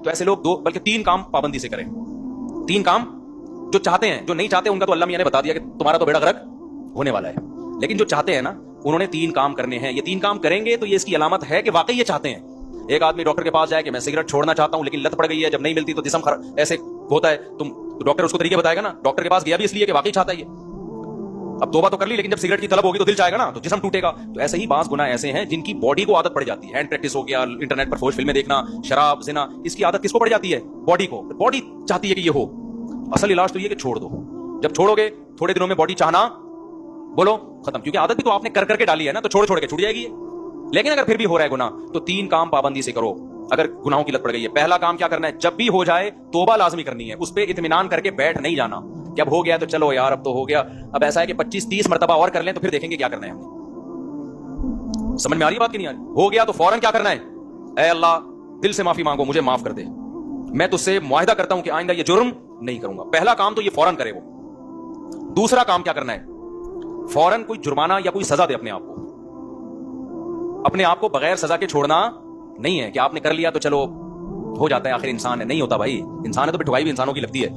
تو ایسے لوگ دو بلکہ تین کام پابندی سے کریں. تین کام جو چاہتے ہیں, جو نہیں چاہتے ان کا تو اللہ میاں نے بتا دیا کہ تمہارا تو بیڑا غرق ہونے والا ہے, لیکن جو چاہتے ہیں نا انہوں نے تین کام کرنے ہیں. یہ تین کام کریں گے تو یہ اس کی علامت ہے کہ واقعی یہ چاہتے ہیں. ایک آدمی ڈاکٹر کے پاس جائے کہ میں سگریٹ چھوڑنا چاہتا ہوں لیکن لت پڑ گئی ہے, جب نہیں ملتی تو جسم ایسے ہوتا ہے, تو ڈاکٹر اس کو طریقے بتائے گا نا. ڈاکٹر کے پاس گیا بھی اس لیے کہ واقعی چاہتا ہے یہ. اب توبہ تو کر لی لیکن جب سگریٹ کی طلب ہوگی تو دل چاہے گا نا, تو جسم ٹوٹے گا. تو ایسے ہی بعض گناہ ایسے ہیں جن کی باڈی کو عادت پڑ جاتی ہے. ہینڈ پریکٹس ہو گیا, انٹرنیٹ پر فوش فلمیں دیکھنا, شراب, زنا, اس کی عادت کس کو پڑ جاتی ہے؟ باڈی کو. باڈی چاہتی ہے کہ یہ ہو. اصل علاج تو یہ کہ چھوڑ دو. جب چھوڑو گے تھوڑے دنوں میں باڈی چاہنا بولو ختم, کیونکہ عادت بھی تو آپ نے کر کے ڈالی ہے نا, تو چھوڑ کے چھوٹ جائے گی. لیکن اگر پھر بھی ہو رہا ہے گناہ تو تین کام پابندی سے کرو اگر گناہوں کی لت پڑ گئی ہے. پہلا کام کیا کرنا ہے؟ جب بھی ہو جائے توبہ لازمی کرنی ہے, اس پہ اطمینان کر کے بیٹھ نہیں جانا کہ اب ہو گیا تو چلو یار اب تو ہو گیا. اب ایسا ہے کہ 25-30 مرتبہ اور کر لیں تو پھر دیکھیں گے کیا کرنا ہے. ہم سمجھ میں آ رہی ہے بات کہ نہیں آ رہی؟ ہو گیا تو فوراً کیا کرنا ہے؟ اے اللہ دل سے معافی مانگو, مجھے معاف کر دے, میں تجھ سے معاہدہ کرتا ہوں کہ آئندہ یہ جرم نہیں کروں گا. پہلا کام تو یہ فوراً کرے وہ. دوسرا کام کیا کرنا ہے؟ فوراً کوئی جرمانہ یا کوئی سزا دے اپنے آپ کو. اپنے آپ کو بغیر سزا کے چھوڑنا نہیں ہے کہ آپ نے کر لیا تو چلو ہو جاتا ہے, آخر انسان ہے. نہیں ہوتا بھائی, انسان ہے تو پٹوائی بھی انسانوں کی لگتی ہے.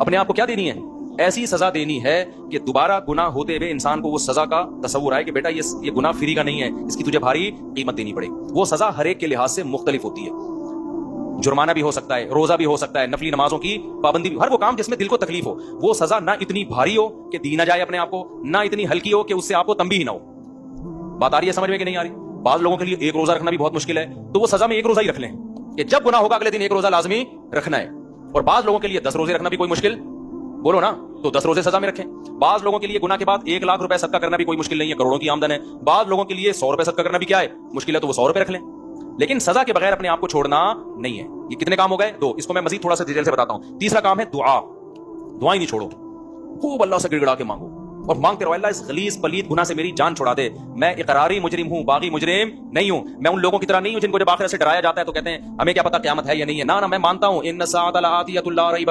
اپنے آپ کو کیا دینی ہے؟ ایسی سزا دینی ہے کہ دوبارہ گناہ ہوتے ہوئے انسان کو وہ سزا کا تصور آئے کہ بیٹا یہ گناہ فری کا نہیں ہے, اس کی تجھے بھاری قیمت دینی پڑے. وہ سزا ہر ایک کے لحاظ سے مختلف ہوتی ہے. جرمانہ بھی ہو سکتا ہے, روزہ بھی ہو سکتا ہے, نفلی نمازوں کی پابندی بھی, ہر وہ کام جس میں دل کو تکلیف ہو. وہ سزا نہ اتنی بھاری ہو کہ دی نہ جائے اپنے آپ کو, نہ اتنی ہلکی ہو کہ اس سے آپ کو تنبیہ نہ ہو. بات آ رہی ہے سمجھ میں کہ نہیں آ رہی؟ بعض لوگوں کے لیے ایک روزہ رکھنا بھی بہت مشکل ہے, تو وہ سزا میں ایک روزہ ہی رکھ لیں کہ جب گناہ ہوگا اگلے دن ایک روزہ لازمی رکھنا ہے. اور بعض لوگوں کے لیے 10 روزے رکھنا بھی کوئی مشکل, بولو نا, تو 10 روزے سزا میں رکھیں. بعض لوگوں کے لیے گناہ کے بعد 1 لاکھ روپے صدقہ کرنا بھی کوئی مشکل نہیں ہے, کروڑوں کی آمدن ہے. بعض لوگوں کے لیے 100 روپے صدقہ کرنا بھی کیا ہے, مشکل ہے, تو وہ 100 روپے رکھ لیں. لیکن سزا کے بغیر اپنے آپ کو چھوڑنا نہیں ہے. یہ کتنے کام ہو گئے؟ 2. اس کو میں مزید تھوڑا سا ڈیٹیل سے بتاتا ہوں. تیسرا کام ہے دعا. دعائیں نہیں چھوڑو, خوب اللہ سے گڑگڑا کے مانگو اور مانگتے رہو اللہ اس غلیظ پلید گناہ سے میری جان چھڑا دے. میں اقراری مجرم ہوں, باغی مجرم نہیں ہوں. میں ان لوگوں کی طرح نہیں ہوں جن کو جب آخرت سے ڈرایا جاتا ہے تو کہتے ہیں ہمیں کیا پتا قیامت ہے یا نہیں ہے. نہ میں مانتا ہوں ان الساعۃ لآتیۃ لا ریب